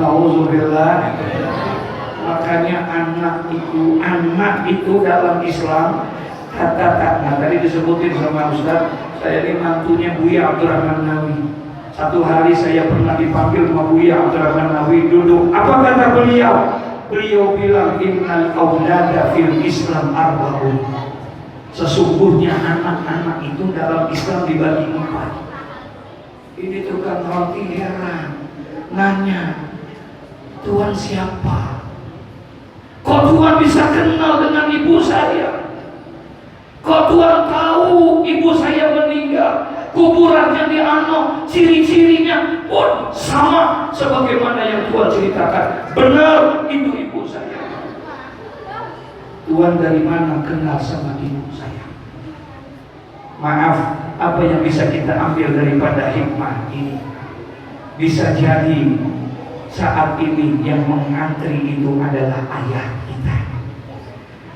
Nauzubillah. Makanya anak itu dalam Islam kata-kata tadi disebutin sama Ustaz. Saya ini mantunya Buya Abdurrahman Nawawi. Satu hari saya pernah dipanggil sama Buya Abdurrahman Nawawi duduk. Apa kata beliau? Beliau bilang innal aulada fil Islam arba'un. Sesungguhnya anak-anak itu dalam Islam dibagi 4. Ini tukang roti heran, nanya, Tuhan siapa? Kok Tuhan bisa kenal dengan ibu saya? Kok Tuhan tahu ibu saya meninggal? Kuburannya di Ano, ciri-cirinya pun sama sebagaimana yang Tuhan ceritakan. Benar, itu ibu saya. Tuhan dari mana kenal sama ibu saya? Maaf, apa yang bisa kita ambil daripada hikmah ini? Bisa jadi saat ini yang mengantri itu adalah ayah kita.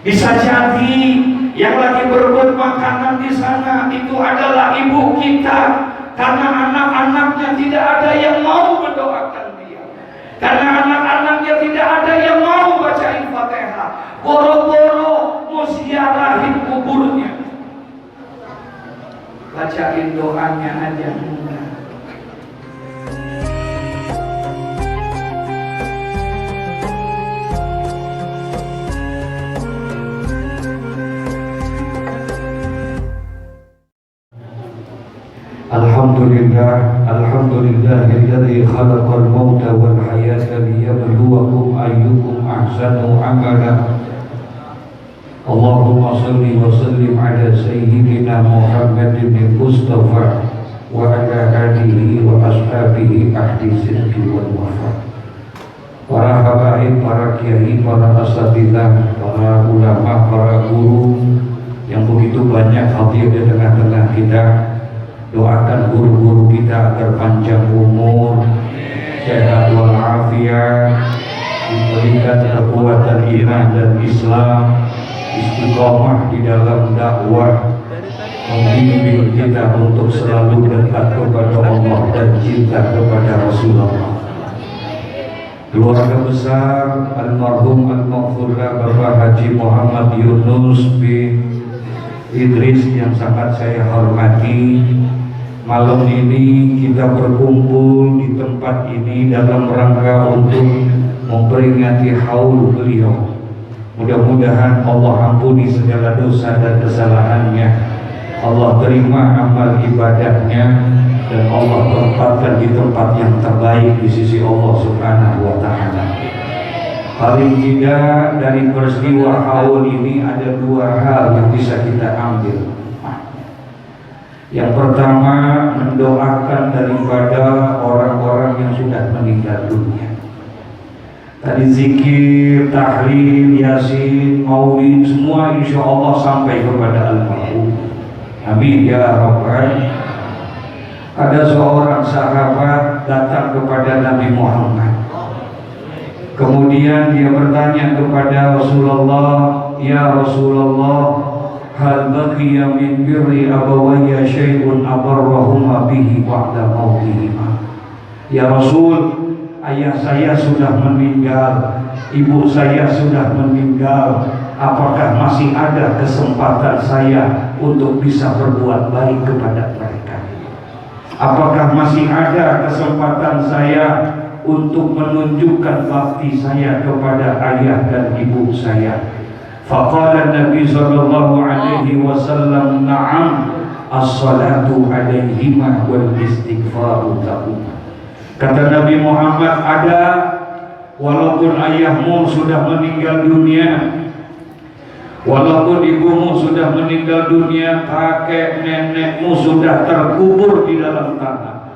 Bisa jadi yang lagi berebut makanan di sana itu adalah ibu kita, karena anak-anaknya tidak ada yang mau mendoakan dia, karena anak-anaknya tidak ada yang mau bacain Fatihah, boro-boro mau ziarahin kuburnya, bacain doanya aja enggak. Alhamdulillahilladzi khalaqal mauta wal hayata liyabluwakum ayyukum ahsanu amala. Allahumma shalli wa sallim ala sayyidina Muhammadin al-Mustafa wa ala alihi wa ashabihi ahli sidqi wal wafa. Para habaib, para kiai, para asatidzah, para ulama, para guru yang begitu banyak hadir di tengah-tengah kita. Doakan guru-guru kita agar panjang umur, sehat walafiat, diberikan kekuatan iman dan Islam, istiqomah di dalam dakwah, membimbing kita untuk selalu dekat kepada Allah dan cinta kepada Rasulullah. Keluarga besar almarhum al-maghfurlah Bapak Haji Muhammad Yunus bin Idris yang sangat saya hormati, malam ini kita berkumpul di tempat ini dalam rangka untuk memperingati haul beliau. Mudah-mudahan Allah ampuni segala dosa dan kesalahannya, Allah terima amal ibadahnya, dan Allah tempatkan di tempat yang terbaik di sisi Allah Subhanahu wa Ta'ala. Paling tidak dari peristiwa haul ini ada 2 hal yang bisa kita ambil. Yang pertama, mendoakan daripada orang-orang yang sudah meninggal dunia. Tadi zikir, tahlil, yasin, maulid, semua insya Allah sampai kepada almarhum. Amin ya Rabbal. Ada seorang sahabat datang kepada Nabi Muhammad. Kemudian dia bertanya kepada Rasulullah, "Ya Rasulullah, hal baqiya min birri abawayya syai'un abarrahuma bihi ba'da mautihima?" Ya Rasul, ayah saya sudah meninggal, ibu saya sudah meninggal. Apakah masih ada kesempatan saya untuk bisa berbuat baik kepada mereka? Apakah masih ada kesempatan saya untuk menunjukkan bakti saya kepada ayah dan ibu saya? Faqala Nabi sallallahu alaihi wasallam, "Na'am, as-salatu alaihima wal istighfaru lahum." Kata Nabi Muhammad, ada, walaupun ayahmu sudah meninggal dunia, walaupun ibumu sudah meninggal dunia, kakek nenekmu sudah terkubur di dalam tanah,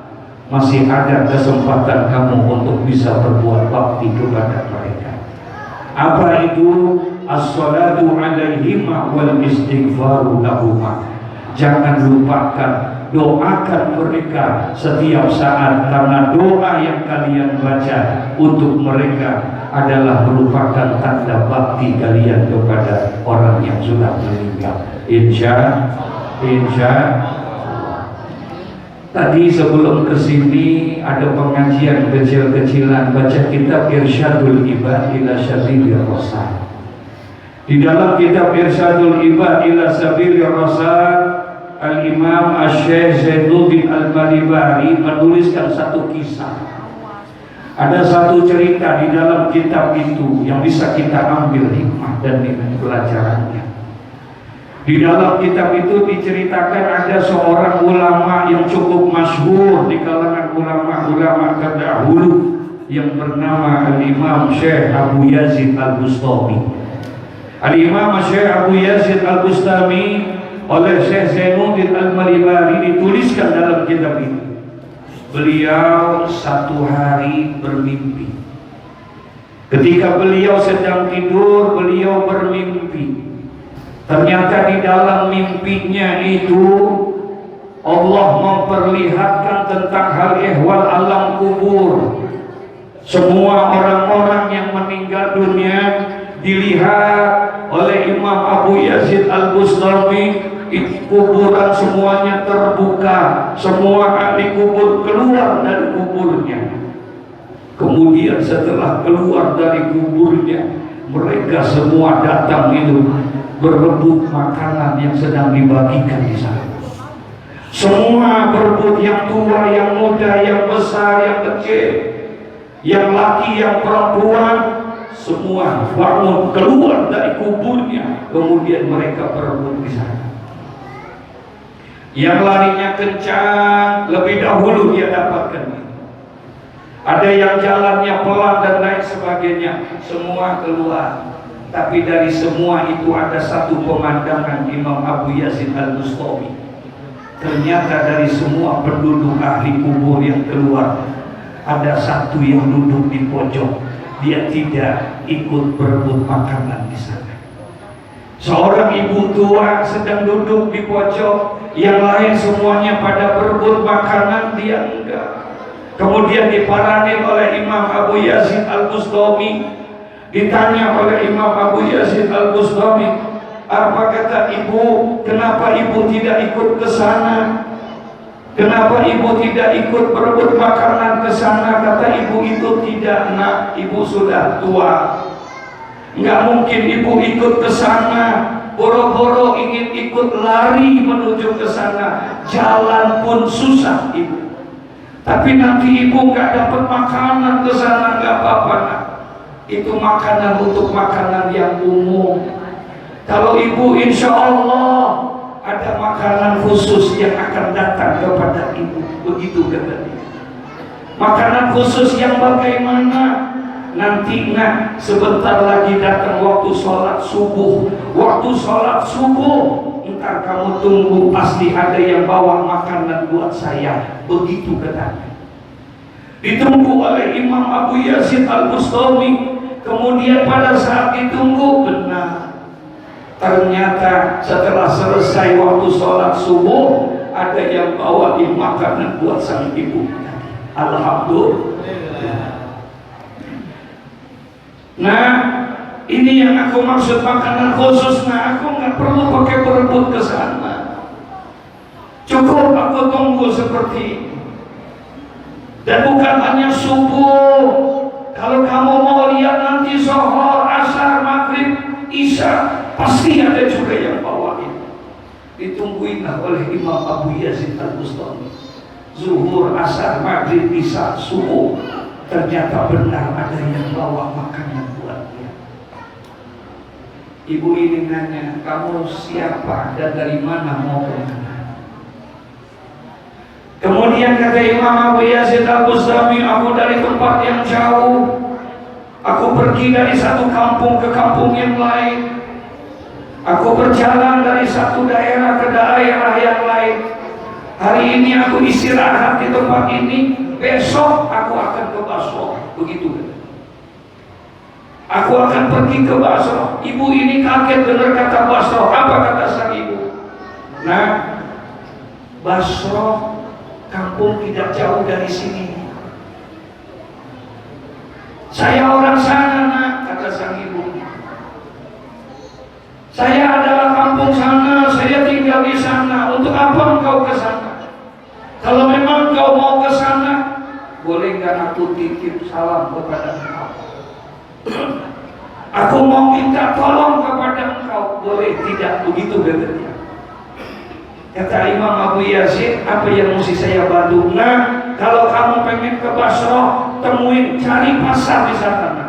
masih ada kesempatan kamu untuk bisa berbuat bakti kepada mereka. Apa itu? As-salatu alaihima wal istighfaru lahuma. Jangan lupakan, doakan mereka setiap saat, karena doa yang kalian baca untuk mereka adalah merupakan tanda bakti kalian kepada orang yang sudah meninggal. Insya Tadi sebelum kesini ada pengajian kecil-kecilan baca kitab Irsyadul Ibad ila Sabilir Rasyad. Di dalam kitab Irsyadul Ibad ila Sabilir Rasyad, Al-Imam Asy-Syaikh Zainuddin Al-Malibari menuliskan satu kisah. Ada satu cerita di dalam kitab itu yang bisa kita ambil hikmah dan nilai pelajarannya. Di dalam kitab itu diceritakan ada seorang ulama yang cukup masyhur di kalangan ulama-ulama terdahulu yang bernama Al-Imam Syekh Abu Yazid Al-Bustami. Al-Imam Syekh Abu Yazid Al-Bustami oleh Syekh Zainuddin Al-Malibari dituliskan dalam kitab itu. Beliau satu hari bermimpi. Ketika beliau sedang tidur, beliau bermimpi. Ternyata di dalam mimpinya itu Allah memperlihatkan tentang hal ehwal alam kubur. Semua orang-orang yang meninggal dunia dilihat oleh Imam Abu Yazid Al-Bustami, kuburan semuanya terbuka, semua ahli kubur keluar dari kuburnya. Kemudian setelah keluar dari kuburnya, mereka semua datang itu berebut makanan yang sedang dibagikan di sana. Semua berebut, yang tua, yang muda, yang besar, yang kecil, yang laki, yang perempuan, semua bangun keluar dari kuburnya. Kemudian mereka berebut di sana. Yang larinya kencang lebih dahulu dia dapatkan. Ada yang jalannya pelan dan lain sebagainya. Semua keluar. Tapi dari semua itu ada satu pemandangan Imam Abu Yazid Al-Bustami. Ternyata dari semua penduduk ahli kubur yang keluar, ada satu yang duduk di pojok. Dia tidak ikut berebut makanan di sana. Seorang ibu tua sedang duduk di pojok, yang lain semuanya pada berebut makanan, dia enggak. Kemudian diparani oleh Imam Abu Yazid Al-Bustami. Ditanya oleh Imam Abu Yazid Al-Bustami, apa kata ibu, kenapa ibu tidak ikut ke sana? Kenapa ibu tidak ikut berebut makanan ke sana? Kata ibu itu, tidak nak, ibu sudah tua. Nggak mungkin ibu ikut ke sana. Boro-boro ingin ikut lari menuju ke sana, jalan pun susah ibu. Tapi nanti ibu nggak dapat makanan ke sana, nggak apa-apa nak. Itu makanan untuk makanan yang umum. Kalau ibu insya Allah ada makanan khusus yang akan datang kepada ibu. Begitu kata dia. Makanan khusus yang bagaimana? Nanti nak, sebentar lagi datang waktu sholat subuh. Waktu sholat subuh, ntar kamu tunggu, pasti ada yang bawa makanan buat saya. Begitu katanya. Ditunggu oleh Imam Abu Yazid Al-Bustami. Kemudian pada saat ditunggu, benar, ternyata setelah selesai waktu sholat subuh, ada yang bawa makanan buat sang ibu. Alhamdulillah. Nah, ini yang aku maksud makanan khusus. Nah, aku nggak perlu pakai berebut ke sana. Cukup aku tunggu seperti ini. Dan bukan hanya subuh. Kalau kamu mau lihat nanti zuhur, asar, maghrib, isya, pasti ada juga yang bawain. Ditungguin oleh Imam Abu Yazid Al-Bustami. Zuhur, asar, maghrib, isya, subuh. Ternyata benar ada yang bawa makanan buat dia. Ibu ini nanya, kamu siapa dan dari mana mau kemana? Kemudian kata Imam Abu Yazid Al-Bustami, aku dari tempat yang jauh. Aku pergi dari satu kampung ke kampung yang lain. Aku berjalan dari satu daerah ke daerah yang lain. Hari ini aku istirahat di tempat ini. Besok aku akan ke Basra. Begitu. Aku akan pergi ke Basra. Ibu ini kaget dengar kata Basra. Apa kata sang ibu? Nah, Basra kampung tidak jauh dari sini. Saya orang sana nak, kata sang ibu. Saya adalah kampung sana, saya tinggal di sana. Untuk apa engkau ke sana? Kalau memang aku titip salam kepada engkau. Aku mau minta tolong kepada engkau, boleh tidak? Begitu katanya. Kata Imam Abu Yazid, apa yang mesti saya bantu? Nah, kalau kamu pengen ke Basrah, temuin, cari pasar di sana.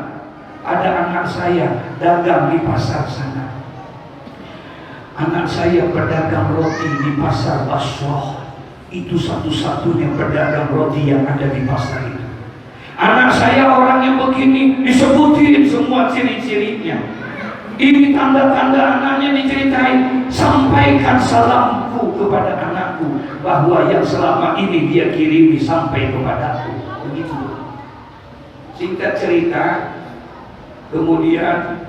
Ada anak saya dagang di pasar sana. Anak saya pedagang roti di pasar Basrah. Itu satu-satunya pedagang roti yang ada di pasar itu. Anak saya orang yang begini, disebutin semua ciri-cirinya. Ini tanda-tanda anaknya diceritain. Sampaikan salamku kepada anakku, bahwa yang selama ini dia kirimi sampai kepadaku. Begitu. Singkat cerita, kemudian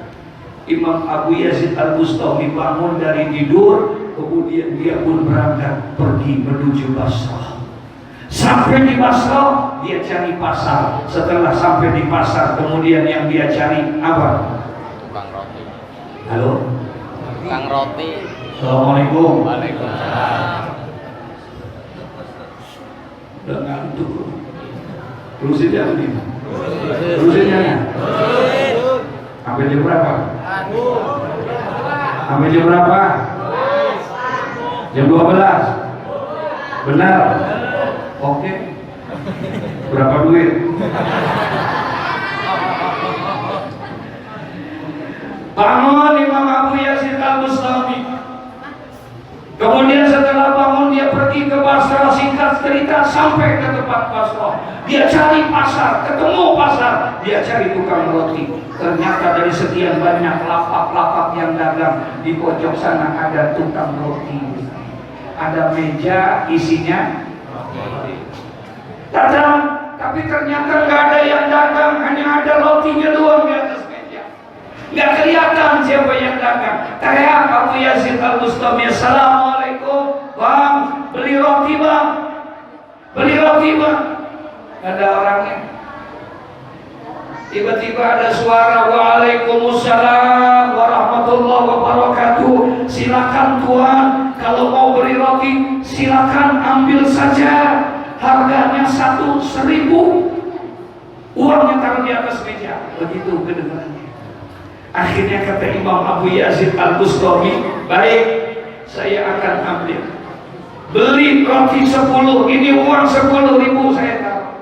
Imam Abu Yazid Al-Bustami bangun dari tidur, kemudian dia pun berangkat pergi menuju Basrah. Sampai di Basrah, dia cari pasar. Setelah sampai di pasar, kemudian yang dia cari apa? Tukang roti. Halo? Tukang roti. Assalamualaikum. Waalaikumsalam. Udah ngantuk. Terusin ya ini. Terusin ya. Sampai jam berapa? Sampai jam berapa? Jam 12. Benar? Oke. Berapa duit? Bangun Imam Abu Yazid Al-Bustami. Kemudian setelah bangun dia pergi ke Basrah. Singkat cerita sampai ke tempat Basrah. Dia cari pasar, ketemu pasar. Dia cari tukang roti. Ternyata dari sekian banyak lapak-lapak yang dagang, di pojok sana ada tukang roti. Ada meja isinya dagang, tapi ternyata nggak ada yang dagang, hanya ada rotinya doang di atas meja. Nggak kelihatan siapa yang dagang. Teriak Abu Yazid Al-Bustami, Assalamualaikum, bang, beli roti bang, beli roti bang. Nggak ada orangnya. Tiba-tiba ada suara, Waalaikumsalam warahmatullahi wabarakatuh. Silakan tuan, kalau mau beli roti silakan ambil saja. Harganya 1.000. Uangnya taruh di atas meja. Begitu kedengarannya. Akhirnya kata Imam Abu Yazid Al-Bustami, baik, saya akan ambil. Beli roti 10, ini uang 10.000 saya taruh.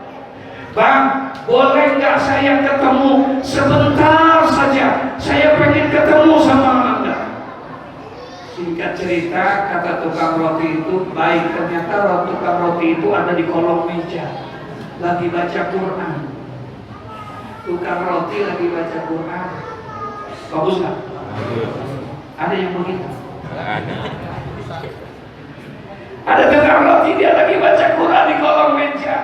Bang, boleh nggak saya ketemu sebentar saja? Saya pengen ketemu sama Anda. Singkat cerita, kata tukang roti itu, baik, ternyata tukang roti itu ada di kolong meja, lagi baca Quran. Tukang roti lagi baca Quran. Bagus nggak? Ada yang begitu? Ada tukang roti, dia lagi baca Quran di kolong meja.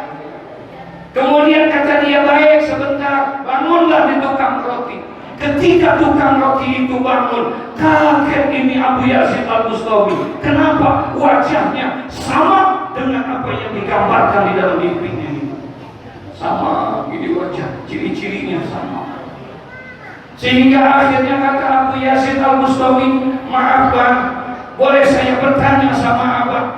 Kemudian kata dia, baik, sebentar, bangunlah di tukang roti. Ketika tukang roti itu bangun, kaget ini Abu Yazid Al-Bustami. Kenapa? Wajahnya sama dengan apa yang digambarkan di dalam mimpinya ini. Sama, ini wajah, ciri-cirinya sama. Sehingga akhirnya kata Abu Yazid Al-Bustami, maaf bang, boleh saya bertanya sama abang?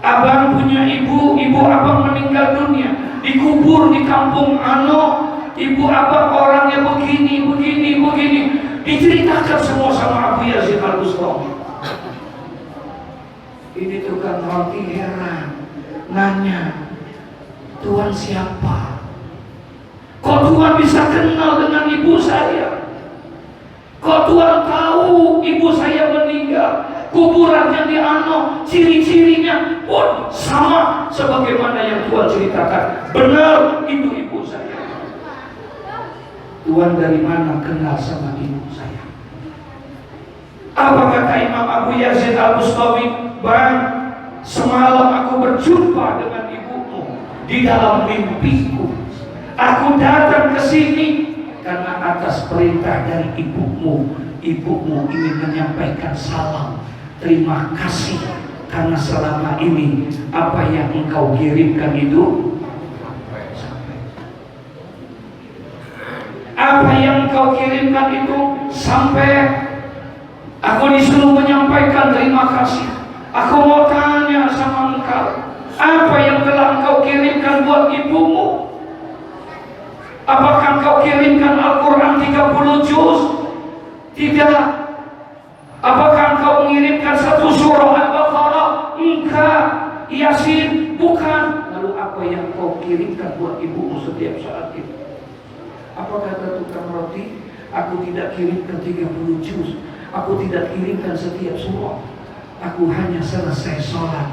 Abang punya ibu abang meninggal dunia, dikubur di kampung Ano. Ibu abang orangnya begini. Diceritakan semua sama Abu Yazid Al-Bustami. Ini tukang roti heran, nanya, Tuhan siapa? Kok Tuhan bisa kenal dengan ibu saya? Kok Tuhan tahu ibu saya meninggal? Kuburannya di Ano, ciri-cirinya pun sama sebagaimana yang Tuhan ceritakan. Benar, itu ibu saya. Tuhan dari mana kenal sama ibu saya? Apa kata Imam Abu Yazid Al-Bustami? Bang, semalam aku berjumpa dengan ibumu di dalam mimpiku. Aku datang ke sini karena atas perintah dari ibumu. Ibumu ingin menyampaikan salam, terima kasih karena selama ini apa yang engkau kirimkan itu sampai. Aku disuruh menyampaikan terima kasih. Aku mau tanya sama engkau, apa yang telah engkau kirimkan buat ibumu? Apakah engkau kirimkan Al-Quran 30 juz? Tidak. Apakah engkau mengirimkan satu surah Al-Baqarah? Enggak. Yasin? Bukan. Lalu apa yang kau kirimkan buat ibumu setiap saat itu? Apa kata tukang roti? Aku tidak kirimkan 30 juz. Aku tidak kirimkan setiap surah. Aku hanya selesai sholat,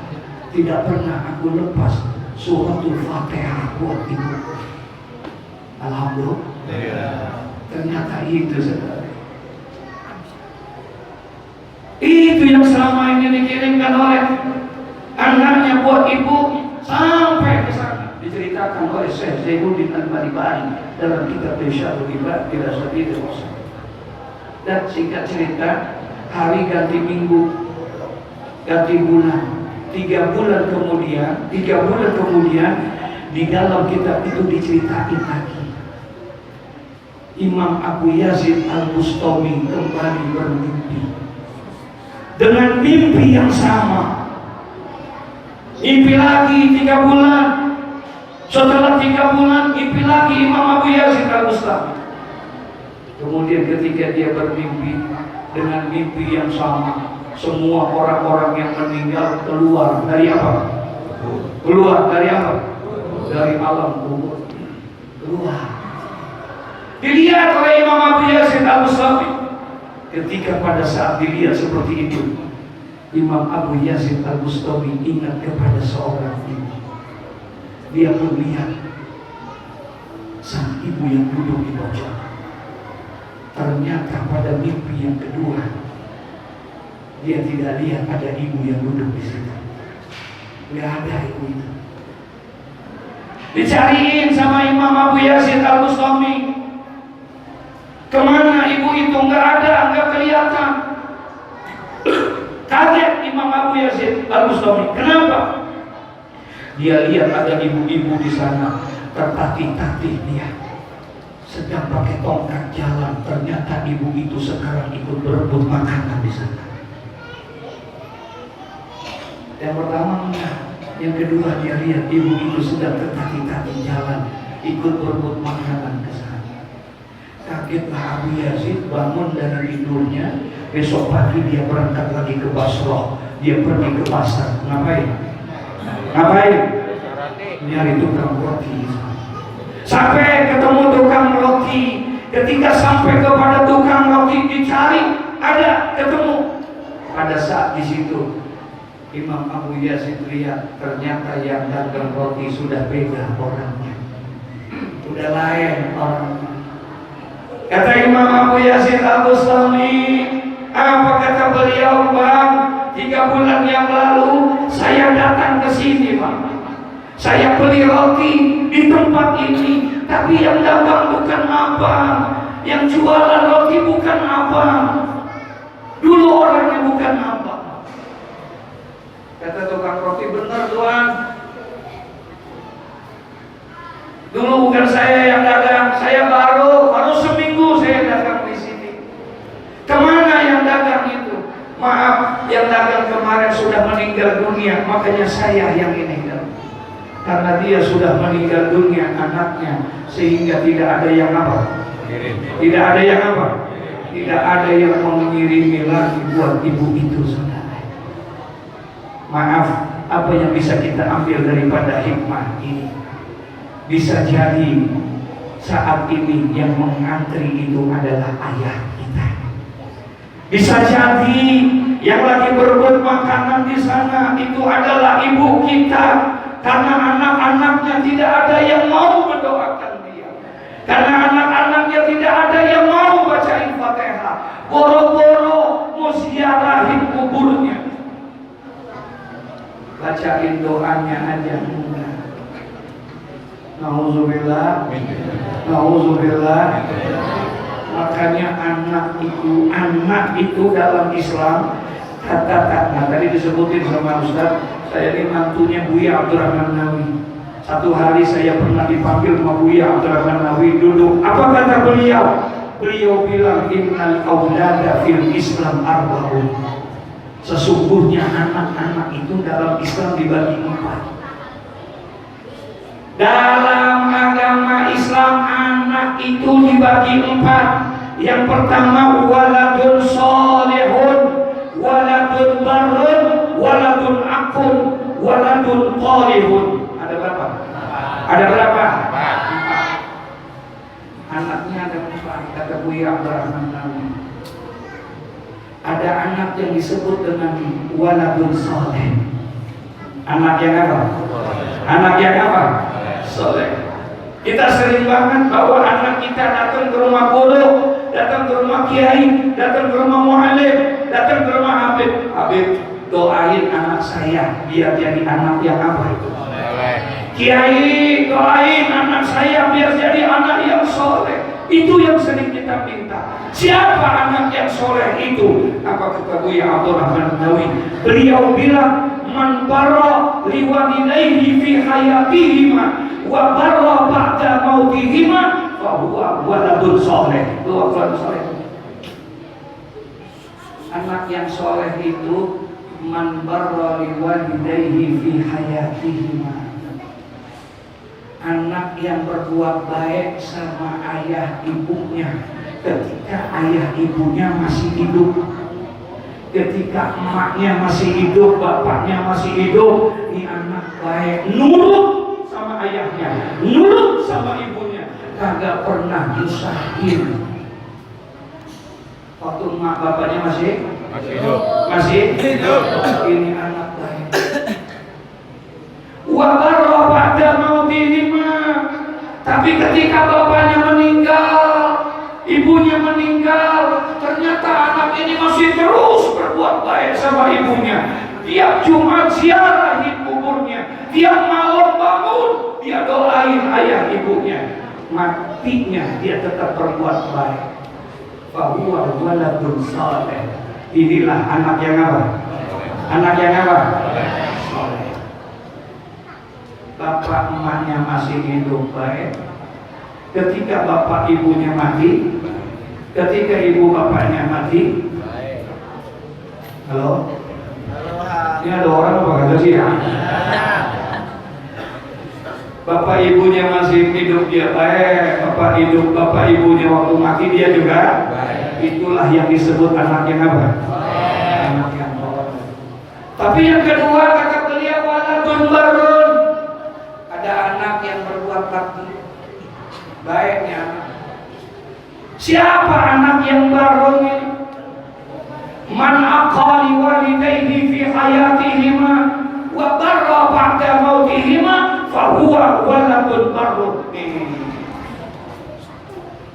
tidak pernah aku lepas suratul Fatihah buat ibu. Alhamdulillah. Ternyata itu saudara. Itu yang selama ini dikirimkan oleh anaknya buat ibu sampai ke sana. Diceritakan oleh Syekh Zainuddin Al-Maribari dalam kitab Irsyadul Ibad ila Sabilir Rasyad. Dan singkat cerita, hari ganti minggu, ganti bulan, 3 bulan kemudian di dalam kitab itu diceritain lagi. Imam Abu Yazid Al-Bustami kembali bermimpi dengan mimpi yang sama. Mimpi lagi 3 bulan. Setelah 3 bulan mimpi lagi Imam Abu Yazid Al-Bustami. Kemudian ketika dia bermimpi dengan mimpi yang sama, semua orang-orang yang meninggal keluar dari apa? Keluar dari apa? Dari alam kubur. Keluar. Dilihat oleh Imam Abu Yazid Al-Bustami. Ketika pada saat dilihat seperti itu, Imam Abu Yazid Al-Bustami ingat kepada seorang ibu. Dia melihat sang ibu yang duduk di pojok. Ternyata pada mimpi yang kedua, dia tidak lihat ada ibu yang duduk di situ. Tidak ada ibu itu. Dicariin sama Imam Abu Yazid Al-Bustami. Kemana ibu itu? Nggak ada, nggak kelihatan. Kaget Imam Abu Yazid Al-Bustami. Kenapa? Dia lihat ada ibu-ibu di sana tertatih-tatih dia, sedang pakai tongkat jalan. Ternyata ibu itu sekarang ikut berebut makanan di sana. Yang pertama enggak. Yang kedua dia lihat ibu itu sedang tertatih-tatih jalan, ikut berebut makanan ke sana. Kagetlah Abu Yazid, bangun dari tidurnya. Besok pagi dia berangkat lagi ke Basrah. Dia pergi ke pasar. Ngapain? Nyari tukang roti. Sampai ketemu tukang roti. Ketika sampai kepada tukang roti dicari, ada, ketemu. Pada saat di situ Imam Abu Yazid lihat ternyata yang dagang roti sudah beda orangnya. Sudah lain orangnya. Kata Imam Abu Yazid Al-Bustami, apa kata beliau? Bang, 3 bulan yang lalu saya datang ke sini, Bang. Saya beli roti di tempat ini, tapi yang dagang bukan abang, yang jualan roti bukan abang. Dulu orangnya bukan abang. Kata tukang roti, benar Tuhan. Dulu bukan saya yang dagang, saya baru seminggu saya dagang di sini. Kemana yang dagang itu? Maaf, yang dagang kemarin sudah meninggal dunia, makanya saya yang ini. Karena dia sudah meninggal dunia anaknya, sehingga tidak ada yang apa? Tidak ada yang apa? Tidak ada yang mengirimi lagi buat ibu itu, saudara. Maaf, apa yang bisa kita ambil daripada hikmah ini? Bisa jadi saat ini yang mengantri itu adalah ayah kita. Bisa jadi yang lagi berebut makanan di sana itu adalah ibu kita. Karena anak-anaknya tidak ada yang mau mendoakan dia. Karena anak-anaknya tidak ada yang mau bacain Fatihah. Boro-boro musyiarahin kuburnya. Bacain doanya aja enggak. Nauzubillah. Nauzubillah. Makanya anak itu dalam Islam kata-kata. Tadi disebutin sama Ustaz. Saya ini mantunya Buya Abdurrahman Nawawi. Satu hari saya pernah dipanggil sama Buya Abdurrahman Nawawi duduk. Apa kata beliau? Beliau bilang, innal aulada fil Islam arba'un. Sesungguhnya anak-anak itu dalam Islam dibagi 4. Dalam agama Islam anak itu dibagi 4. Yang pertama waladun solehun, waladun barun, waladun akun, waladun qalihun. Ada berapa? Ada berapa? 4. Anaknya ada 4. Kata Buya Abdurrahman Nawawi. Ada anak yang disebut dengan waladun soleh. Anak yang apa? Anak yang apa? Soleh. Kita sering banget bawa anak kita datang ke rumah guru, datang ke rumah kiai, datang ke rumah muallim, datang ke rumah Habib. Habib, doain anak saya biar jadi anak yang apa itu? Kiai, doain anak saya biar jadi anak yang soleh. Itu yang sering kita minta. Siapa anak yang soleh itu? Apa kata Buya Abdurrahman Nawawi? Beliau bilang, man bara liwalidayhi fi hayatihima wa barra ba'da mautihima fa huwa waladun soleh. Itu waladun soleh. Anak yang soleh itu man barra liwalidayhi fi hayatihima. Anak yang berbuat baik sama ayah ibunya ketika ayah ibunya masih hidup, ketika emaknya masih hidup, bapaknya masih hidup. Ini anak baik, nurut sama ayahnya, nurut sama ibunya, kagak pernah nyusahin. Waktu emak bapaknya masih hidup, ini anak baik. Wabarra ba'da mautihima. Tapi ketika bapaknya meninggal, ibunya meninggal, ternyata anak ini masih terus berbuat baik sama ibunya. Tiap Jumat ziarahin kuburnya, tiap malam bangun dia doain ayah ibunya. Matinya dia tetap berbuat baik. Fahuwa waladun saleh. Inilah anak yang apa? Anak yang apa? Bapak emaknya masih hidup baik, ketika bapak ibunya mati, ketika ibu bapaknya mati. Halo? Ini ada orang apa kata sih ya? Bapak ibunya masih hidup dia baik, bapak ibunya waktu mati dia juga baik. Itulah yang disebut anak yang apa? Anak yang baik. Tapi yang kedua kata beliau waladun barun. Ada anak yang berbuat bakti, baiknya anak. Siapa anak yang barun ini? Man aqali walidayhi fi hayatihima wa barra ba'da mautihima fa huwa waladun barrun.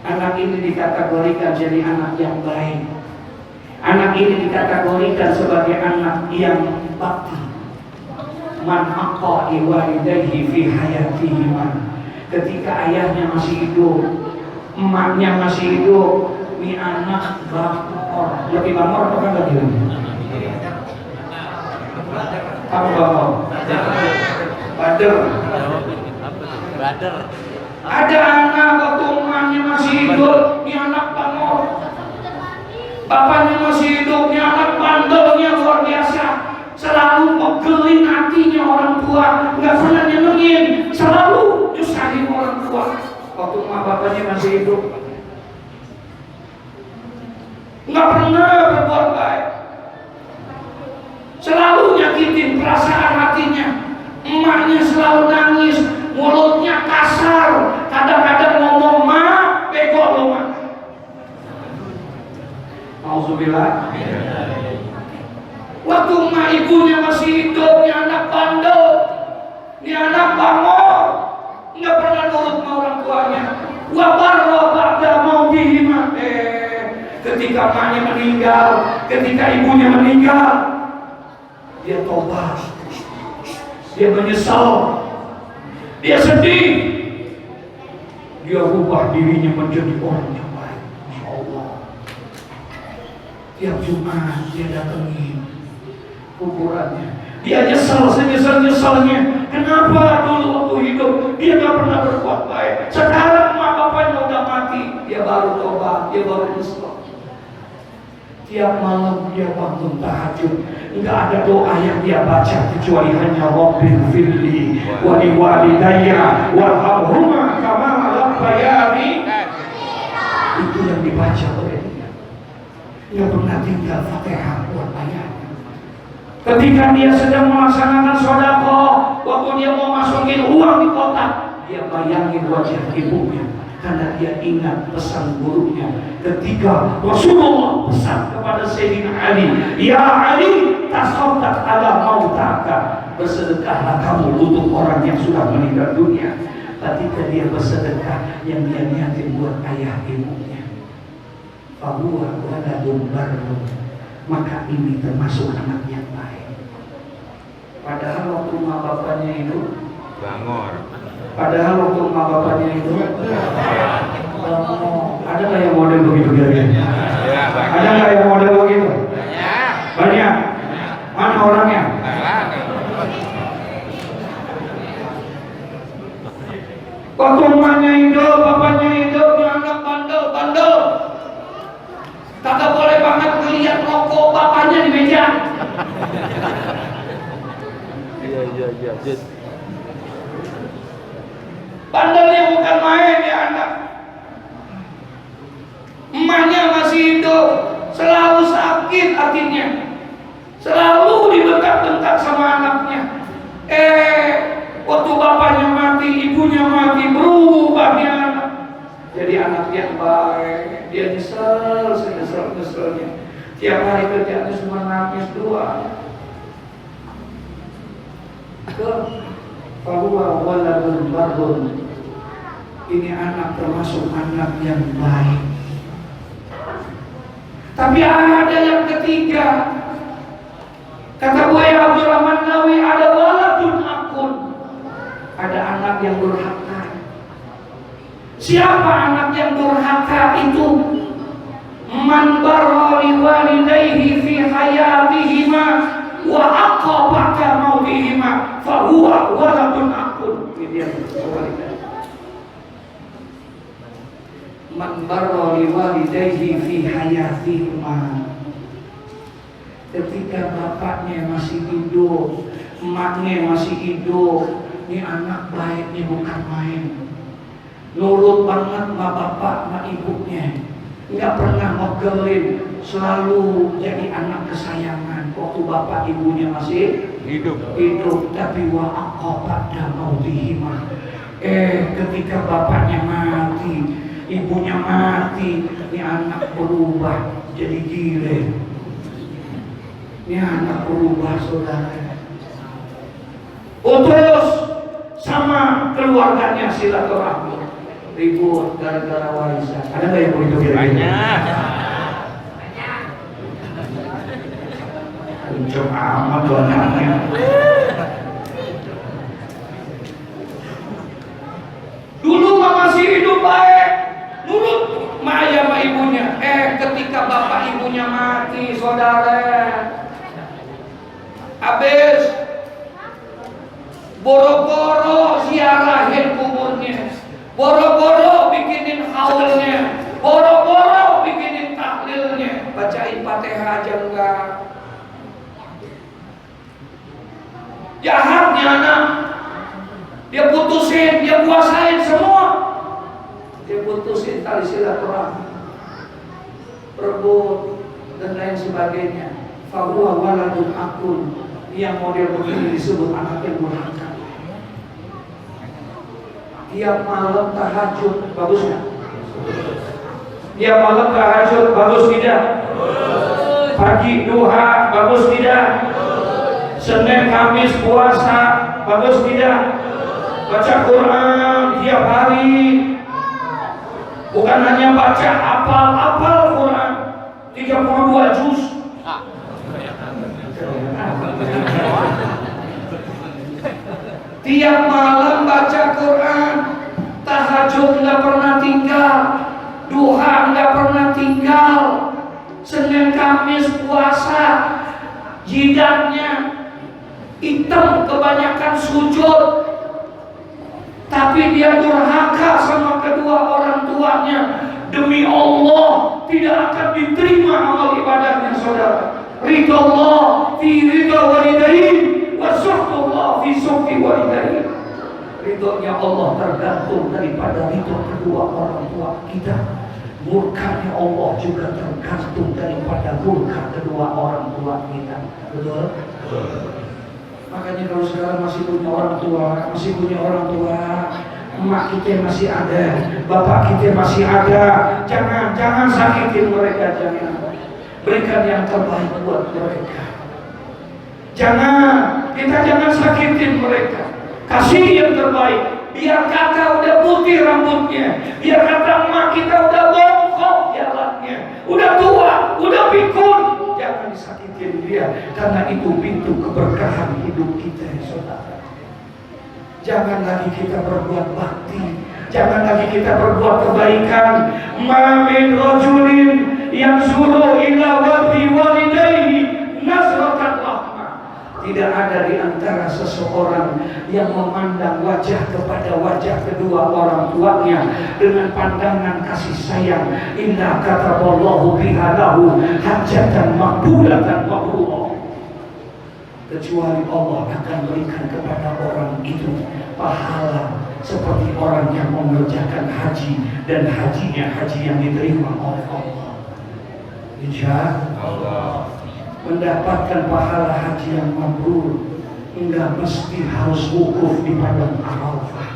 Anak ini dikategorikan jadi anak yang baik. Anak ini dikategorikan sebagai anak yang bakti. Man aqali walidayhi fi hayatihima. Ketika ayahnya masih hidup, emaknya masih hidup, ini anak bangor. Lebih bangor apa kan lagi? Apa bangor? Bader. Ada anak waktu emaknya masih hidup, ini anak bangor. Bapaknya masih hidup, ini anak bandelnya luar biasa. Selalu megelin hatinya orang tua, nggak pernah nyenengin, selalu nyusahin orang tua. Waktu emak bapaknya masih hidup, nggak pernah berbuat baik, selalu nyakitin perasaan hatinya. Emaknya selalu nangis, mulutnya kasar, kadang-kadang ngomong ma, bego lo ma. Auzubillah. Waktu emak ibunya masih hidup, dia anak bandel, dia anak bangor, nggak pernah nurut sama orang tuanya. Wa barra ba'da mautihima. Ketika emaknya meninggal, ketika ibunya meninggal, dia tobat, dia menyesal, dia sedih, dia ubah dirinya menjadi orang yang baik. Masya Allah. Tiap Jumat dia datangin kuburannya. Dia nyesal senyesal-nyesalnya. Kenapa dulu waktu hidup dia gak pernah berbuat baik. Sekarang emak bapaknya udah mati, dia baru tobat, dia baru nyesal. Tiap malam dia bangun tahajud, enggak ada doa yang dia baca kecuali hanya Rabbil firli wa liwalidayya warhamhuma kama rabbayani. Itu yang dibaca oleh dia. Dia pernah tinggal Fatihah buat ayahnya. Ketika dia sedang melaksanakan sedekah, waktu dia mau masukin uang di kotak, dia bayangin wajah ibunya. Karena dia ingat pesan gurunya ketika Rasulullah pesan kepada Sayyidina Ali, "Ya Ali, tasaddaq ala mautaka." Bersedekahlah kamu untuk orang yang sudah meninggal dunia. Ketika dia bersedekah, yang dia niatin buat ayah ibunya. Fahuwa waladun barrun. Maka ini termasuk anak yang baik. Padahal waktu mak bapaknya itu bangor. Padahal waktu mak bapaknya itu ada nggak yang model begitu kira-kira? Ada nggak yang model begitu? Banyak. Mana orangnya? Waktu emaknya hidup, bapaknya hidup, dianggap bandel. Kagak boleh banget ngeliat rokok bapaknya di meja. Iya. Bandelnya bukan main ya anak. Emaknya masih hidup, selalu sakit hatinya, selalu dibentak-bentak sama anaknya. Waktu bapaknya mati, ibunya mati, berubah dia anak. Jadi anak yang baik, dia nyesel-nyeselnya. Tiap hari kerjanya cuma nangis doang. Fahuwa waladun barrun. Ini anak termasuk anak yang baik. Tapi ada yang ketiga. Kata Buya Abdurrahman Nawawi, ada waladun akun. Ada anak yang durhaka. Siapa anak yang durhaka itu? Man barra liwalidayhi fi hayatihima wa aqabaka mautihima fahuwa waladun akun. Ini dia walidah. Man barra liwalidayhi fi hayatihima. Ketika bapaknya masih hidup, emaknya masih hidup, ini anak baik, ini bukan main. Nurut banget sama bapak, sama ibunya. Nggak pernah ngogelin, selalu jadi anak kesayangan. Waktu bapak ibunya masih hidup. Tapi wa aqabada mautihima. Ketika bapaknya mati, ibunya mati, ini anak berubah jadi gile. Ini anak berubah, saudara. Terus sama keluarganya silaturahmi, ribut gara-gara warisan. Ada nggak yang begitu kira-kira? Kenceng amat tuh anaknya. Dulu masih hidup baik, nurut ayah sama ibunya. Ketika bapak ibunya mati, saudara, habis boro-boro ziarahin kuburnya, boro-boro bikinin haulnya, boro-boro bikinin tahlilnya, bacain Fatihah aja enggak. Jahatnya anak, dia putusin, dia kuasain semua, dia putusin tali silaturahmi, berebut dan lain sebagainya. Fahuwa waladun akun. Yang model begini disebut anak yang durhaka. Tiap malam tahajud, bagus nggak? Tiap malam tahajud, bagus tidak? Pagi duha, bagus tidak? Senin Kamis puasa, bagus tidak? Baca Quran tiap hari. Bukan hanya baca, apal Quran 32 juz. Tiap malam baca Quran, tahajud nggak pernah tinggal, duha nggak pernah tinggal, Senin Kamis puasa, jidatnya hitam kebanyakan sujud, tapi dia durhaka sama kedua orang tuanya. Demi Allah, tidak akan diterima amal ibadahnya saudara. Ridha Allah fi ridha walidain wa suhtullah fi suhti walidain. Ridhonya Allah tergantung daripada ridho kedua orang tua kita. Murkanya Allah juga tergantung daripada murka kedua orang tua kita. Betul? Makanya kalau sekarang masih punya orang tua, emak kita masih ada, bapak kita masih ada, jangan sakitin mereka, jangan. Berikan yang terbaik buat mereka. Kita jangan sakitin mereka. Kasih yang terbaik. Biar kata udah putih rambutnya, biar kata emak kita udah bongkok jalannya, udah tua, udah pikun, jangan disakitin dia, karena itu pintu keberkahan hidup kita, saudara. Jangan lagi kita berbuat bakti, jangan lagi kita berbuat kebaikan. Ma min rajulin yang suruh ila wali walidayhi nasratan rahmah. Tidak ada di antara seseorang yang memandang wajah kepada wajah kedua orang tuanya dengan pandangan kasih sayang. Inna kataballahu biha lahu hajatan maqbulatan mabrurah. Kecuali Allah akan berikan kepada orang itu pahala seperti orang yang mengerjakan haji dan hajinya haji yang diterima oleh Allah. Insya Allah. Mendapatkan pahala haji yang mabrur enggak mesti harus wukuf di padang Arafah.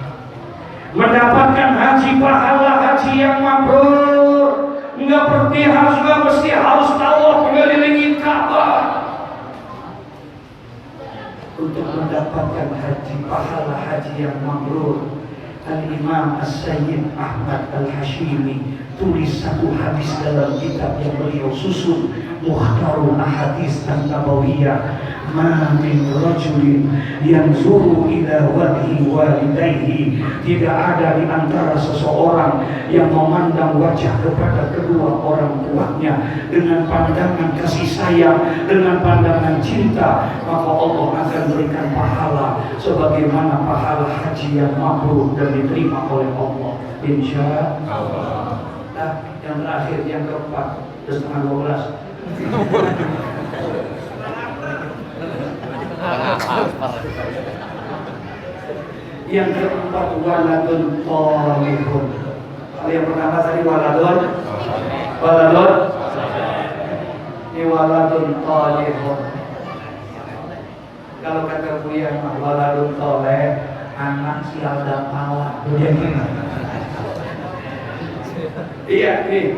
Mendapatkan pahala haji yang mabrur enggak mesti harus tawaf mengelilingi Ka'bah. Untuk mendapatkan pahala haji yang mabrur, Al-Imam As-Sayyid Ahmad Al-Hashimi tulis satu hadis dalam kitab yang beliau susun, Mukhtarul Ahadits An-Nabawiyah. Ma min rajulin yanzuru ila wajhi walidayhi. Tidak ada di antara seseorang yang memandang wajah kepada kedua orang tuanya dengan pandangan kasih sayang, dengan pandangan cinta, maka Allah akan berikan pahala sebagaimana pahala haji yang mabrur dan diterima oleh Allah. Insya Allah. Nah, yang terakhir, yang keempat, 11:30. Yang keempat, waladun thalihun. Kalau yang pertama tadi waladun, ini waladun thalihun. Kalau kata Buya mah waladun thaleh, anak sial dan pala. Iya, nih,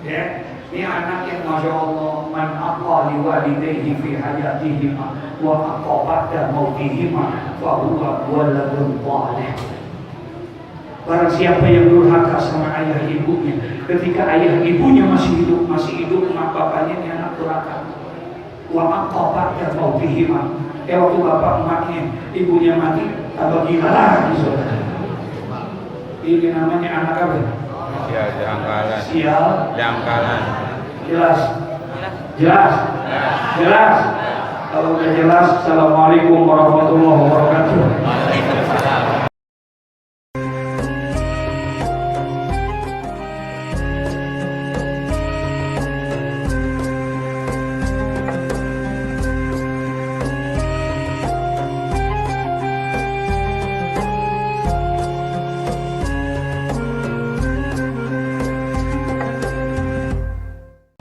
ya. Ini anak yang Masya Allah, man aqqa liwalidayhi fi hayatihima wa aqqa ba'da mautihima fa huwa waladun thalih. Barang siapa yang durhaka sama ayah ibunya ketika ayah ibunya masih hidup mak bapaknya, ini anak durhaka. Wa aqqa ba'da mautihima, waktu bapak emaknya ibunya mati tambah gila lagi, saudara. Ini namanya anak apa? Ya, jangkalan. Sial. Jangkalan. Jelas. Kalau udah jelas, Assalamualaikum warahmatullahi wabarakatuh.